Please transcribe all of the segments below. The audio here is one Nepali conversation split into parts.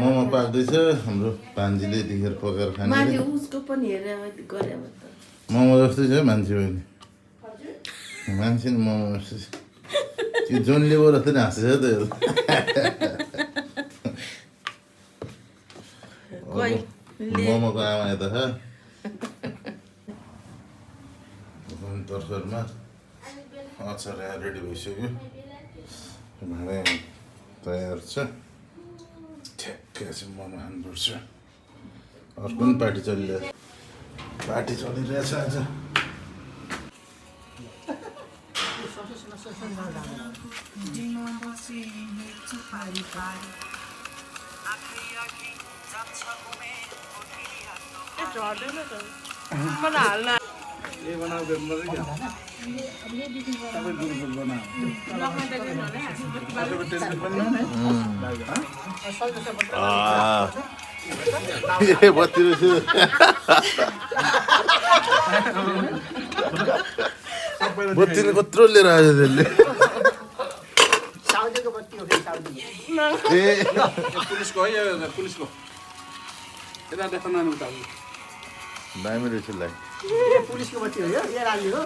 मोमो पाक्दैछ हाम्रो भान्जीले यतिखेर पकाएर खाने उसको पनि हेरेर गरे मोमो जस्तै छ मान्छे पनि मान्छे नि मोमो जस्तै छ त्यो जोनले जस्तै नि हाँसेछ त मोमोको आमा यता छ तर्सरमा अचार रेडी भइसक्यो भाँडा तयार छ ठ्याक्कै चाहिँ मोमो खानुपर्छ अर्को पनि पार्टी चलिरहेछ आज बत्ती रहेछ बत्ती कत्रो लिएर आयो त्यसले पुलिसको है पुलिसको यता देखाउनु उता दामी रहेछ लाई पुलिसको बत्ती हो यो राली हो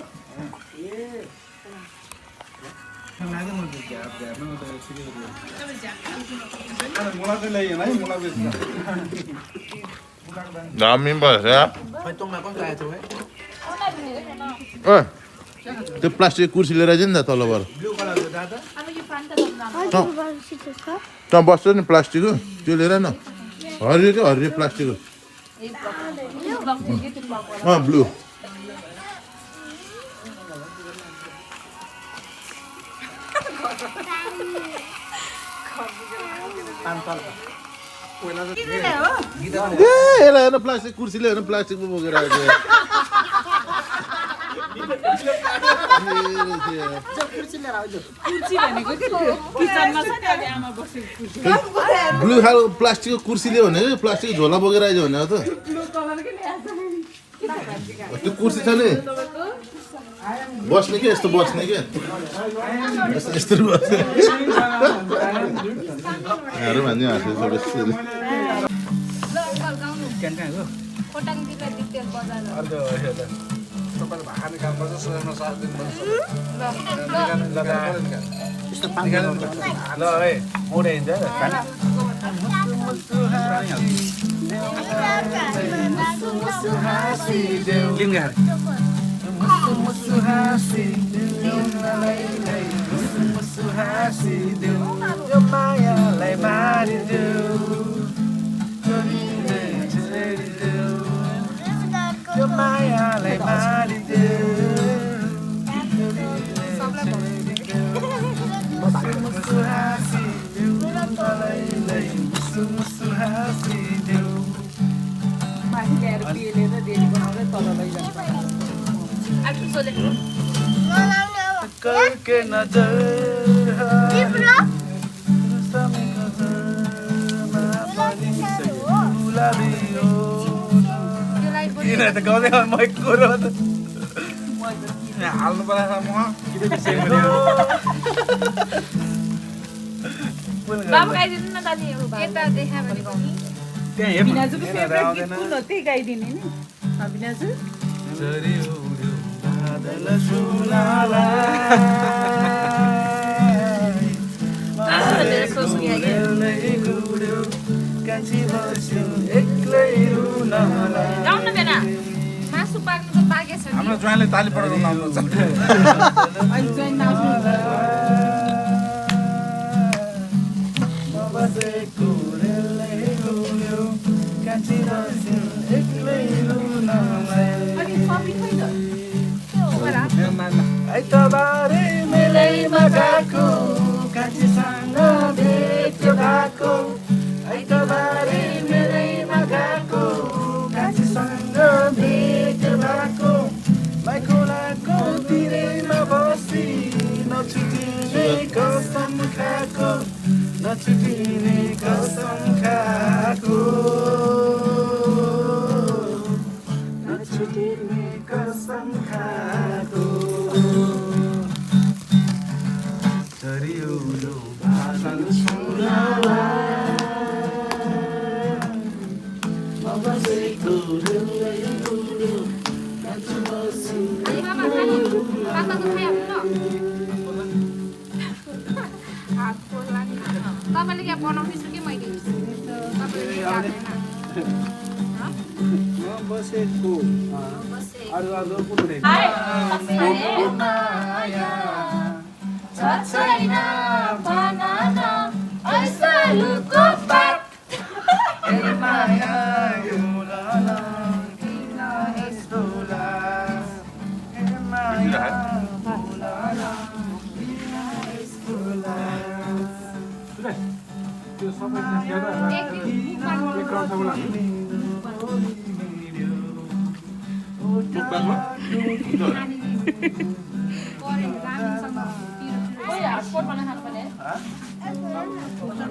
दामी भएछ त्यो प्लास्टिक कुर्सी लिएर आइज नि त तलबाट त्यहाँ बस्छ नि प्लास्टिक हो त्यो लिएर न हरियो क्या हरियो प्लास्टिक हो ब्लू यसलाई हेर्न प्लास्टिक कुर्सीले हेर्न प्लास्टिकमा बोकेर आएको ब्लू खालको प्लास्टिकको कुर्सी ल्यायो भने प्लास्टिक झोला बोकेर आइज भने त त्यो कुर्सी छ नि बस्ने के यस्तो बस्ने के यस्तो बस्ने भन्ने करके नजर किन त गाउँदै मै कुरो हाल्नु पर्छ म बाबु गाइदिनु न दादी यता देखा भने त्यहाँ बिनाजुको फेभरेट गीत कुन हो त्यही गाइदिने नि बिनाजु गाउन बेना मासु पाक्नु त पाकेछ नि हाम्रो ज्वाइँले ताली पडाउन आउनुहुन्छ अनि ज्वाइन नाच्नु आइतबारे मेलैमा गएको कान्छीसँग भेट भएको आइतबारे मेलैमा गएको कान्छीसँग भेट भएको माइखोलाको तिरैमा बसी नछुटिने कसम खाएको नछुटिने कसम खाएको नछुटिने कसम खाएको बसेको अरू अरू कुनै माया छैन भनन ऐसलुको पात माया युलाला किन यस्तो लास माया युलाला किन यस्तो लास त्यो सबै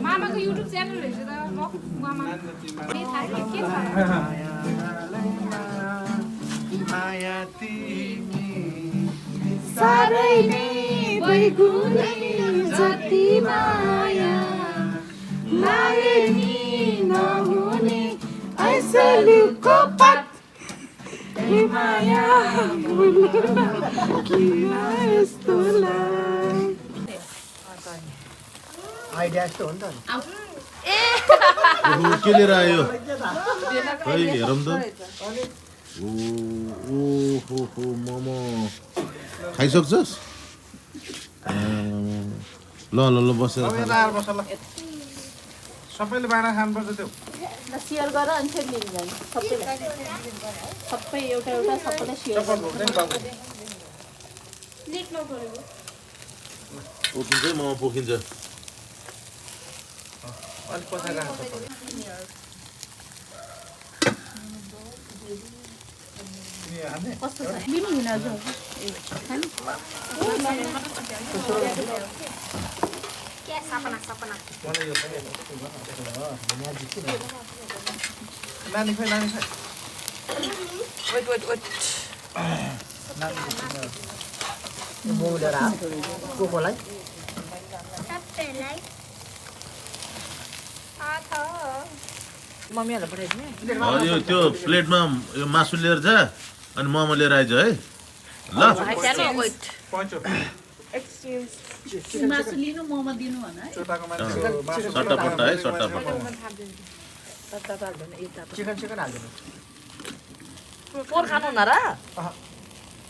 मामाको युट्युब च्यानल रहेछ त मामा के थाहा के थाहा माया तिमी सारै नै बैगुने जति माया लागेनी नहुने ऐसलुको पात माया किन यस्तो आइडिया यस्तो हो नि त के लिएर आयो खै हेरौँ त ओहो मोमो खाइसक्छस् ल ल ल बसेर सबैले बाँडा खानुपर्छ त्यो सेयर गर अनि फेरि लिएर जाने सबै एउटा एउटा सबैलाई सेयर पोखिन्छ मोमो पोखिन्छ अलिक पछाडि राख्छ कस्तो छ लिनु हुन आज नानी खै मोलेर को खोलाई मम्मीहरुलाई पठाइदिने यो त्यो प्लेटमा यो मासु लिएर जा अनि मोमो लिएर आइज है ल मासु लिनु मोमो दिनु भन है सट्टापट्टा है सट्टापट्टा चिकन हाल्दिनु पोर खानु हुन र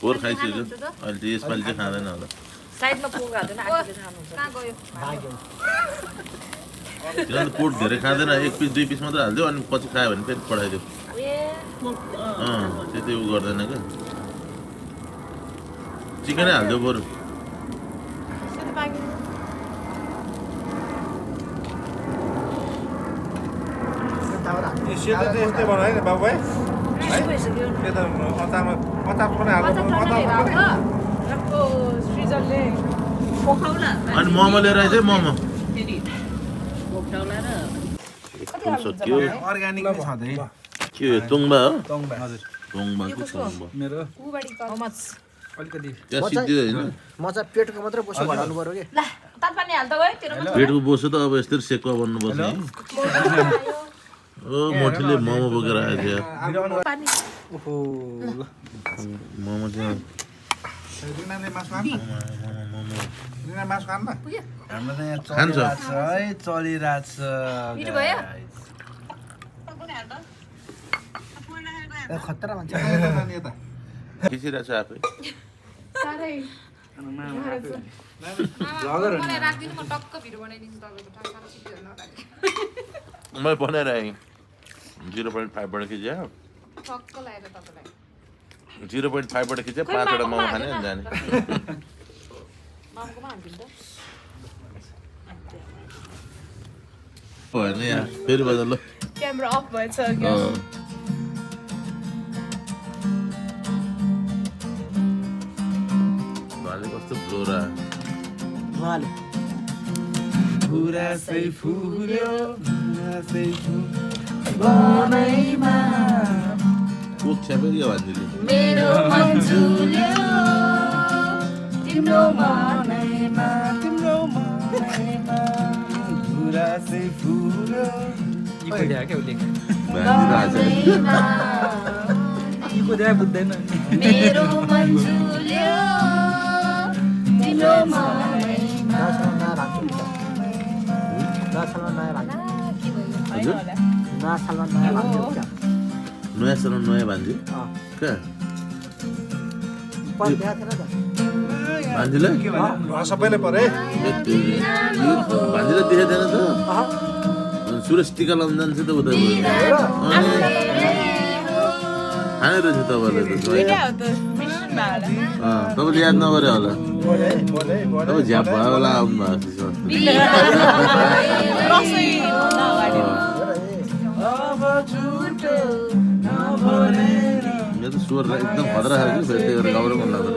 पोर खाइसक्यो अहिले चाहिँ यसपालि चाहिँ खाँदैन होला साइडमा पोर हाल्दैन आफूले खानुहुन्छ कहाँ गयो किनभने पोट धेरै खाँदैन एक पिस दुई पिस मात्रै हालिदियो अनि पछि खायो भने फेरि पठाइदियो त्यति उ गर्दैन क्या चिकनै हालिदियो बरु सेतो चाहिँ यस्तै बनायो नि बाबु है त्यो त अचारमा अचार पनि हाल्नु अनि मोमो लिएर आइज है मोमो सक्यो अर्ग्यानिक नै छँदै के हो तोङ्बा हो हजुर तोङ्बाको तोङ्बा मेरो अलिकति त्यहाँ सिद्धियो होइन म चाहिँ पेटको मात्रै बोसो भराउनु पर्यो कि ल तातपानी हाल्दा गयो तेरो पेटको बोसो त अब यस्तरी सेकुवा बन्नुपर्छ नि ओ मोठीले मोमो बोकेर आएछ यार ओहो ल मोमो चाहिँ रिनाले मासु खान्छ रिना मासु खान्न हाम्रो त यहाँ खान्छ है चलिरहेछ मिठो भयो खतरा मान्छे नानी यता खिचिरहेको छ आफै मलाई राखिदिनु म टक्क भिडियो बनाइदिन्छु तपाईँको साह्रो सिक्यो नराख्नु मैले बनाइरहेँ 0.5बाट खिच्यो टक्क लगाएर तपाईँलाई 0.5बाट खिच्यो 5वटा मोमो खाने अनि जाने मामकोमा हालिदिनु त होइन यहाँ फेरि बजा ल क्यामेरा अफ भएछ भाले कस्तो फ्लोरा उहाँले गुराँसै फुल्यो गुराँसै बनैमा कोक छ्यापे क्या भन्दिले मेरो मन झुल्यो तिम्रो मनैमा गुराँसै फुल्यो मेरो मन झुल्यो तिम्रो मनैमा नराख्नु भान्जो नयाँ सालमा नयाँ भान्जो हुन्छ नयाँ सालमा नयाँ भान्जो कहाँ पहिला देखाएको थिएन त भान्जीलाई सबैले परे भान्जीलाई देखाएको थिएन त सुरेश टिका लाउनु जान्छ त उता खाने रहेछ तपाईँहरूले त तपाईँले याद नगरे होला तपाईँ झ्याप भयो होला आउनु भएको यो त स्वर एकदम खतरा छ कि फेरि त्यही गरेर गाउनु मन लाग्दैन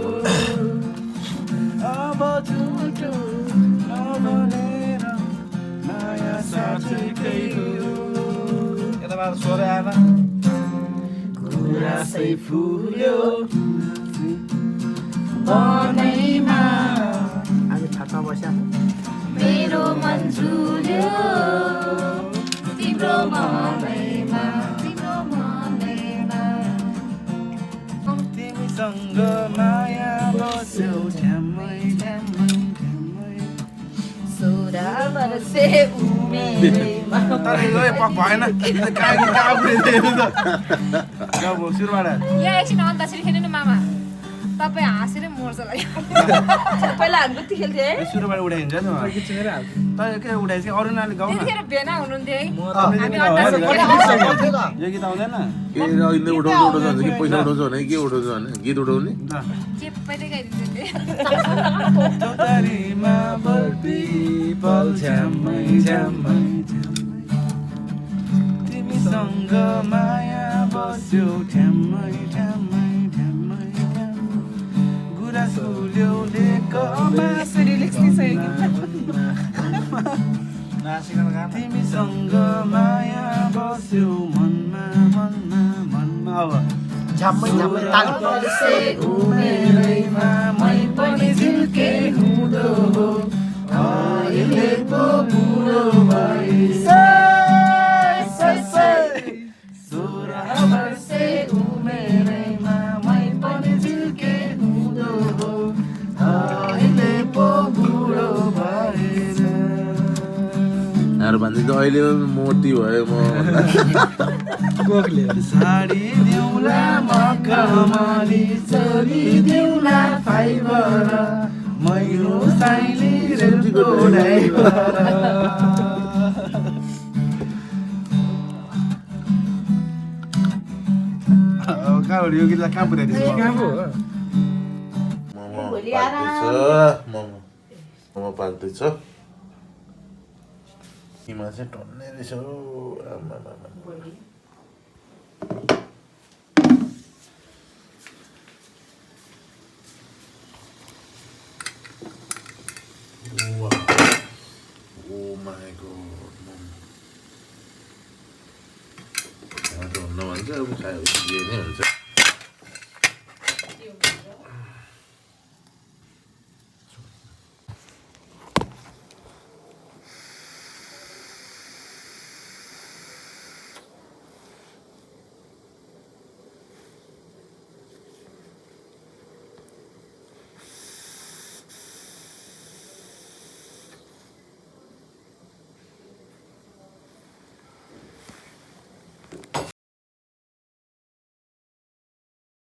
यताबाट स्वर आएन गुराँसै फुल्यो हामी छातमा बस्या मेरो मन झुल्यो तिम्रो मनैमा तिमीसँग माया बस्यो ठ्याम्मै ठ्याम्मै ठ्याम्मै सोरा बरसे उमेरमा तर यो पक भएन कहाँ पुऱ्याइदियो त सुरुबाट यहाँ एकछिन अन्ताक्षरी खेल्नु न मामा तपाईँ हाँसेर मर्छ लाग्यो पहिला हामी कति खेल्थ्यो है सुरुबाट उठाइन्छ नि तर के उठाइन्छ अरू नाले गाउन त्यतिखेर भेना हुनुहुन्थ्यो है यो गीत आउँदैन के अहिले उठाउँछ भन्छ कि पैसा उठाउँछ भने के उठाउँछ भने गीत उठाउने के पहिल्यै गाइदिन्छु चौतारीमा पल झ्याम्मै झ्याम्मै तिमीसँग माया बस्यो ठ्याम्मै ठ्याम्मै ठ्याम्मै गुराँस फुल्यो तिमीसँग माया बस्यो मनमा मनमा मनमा अब झ्याम्मै झ्याम्मै ताली उमेरैमा मै पनि झिल्के हुँदो हो अहिले पो बुढो भइस 16 वर्षे उमेरैमा मै पनि झिल्के हुँदो हो अहिले पो बुढो भइस यार भन्दै त अहिले मोटी भयो म साडी दिउला मखमली चोली दिउला फाइबर मैरो साइली रेलको ड्राइभर कहाँ हो यो गीतलाई कहाँ पुऱ्याइदिन्छ मोमो पाल्दैछ हिमा चाहिँ टन्ने रहेछ हौ Oh my god, मोमो भन्छ अब खायो भने के नै हुन्छ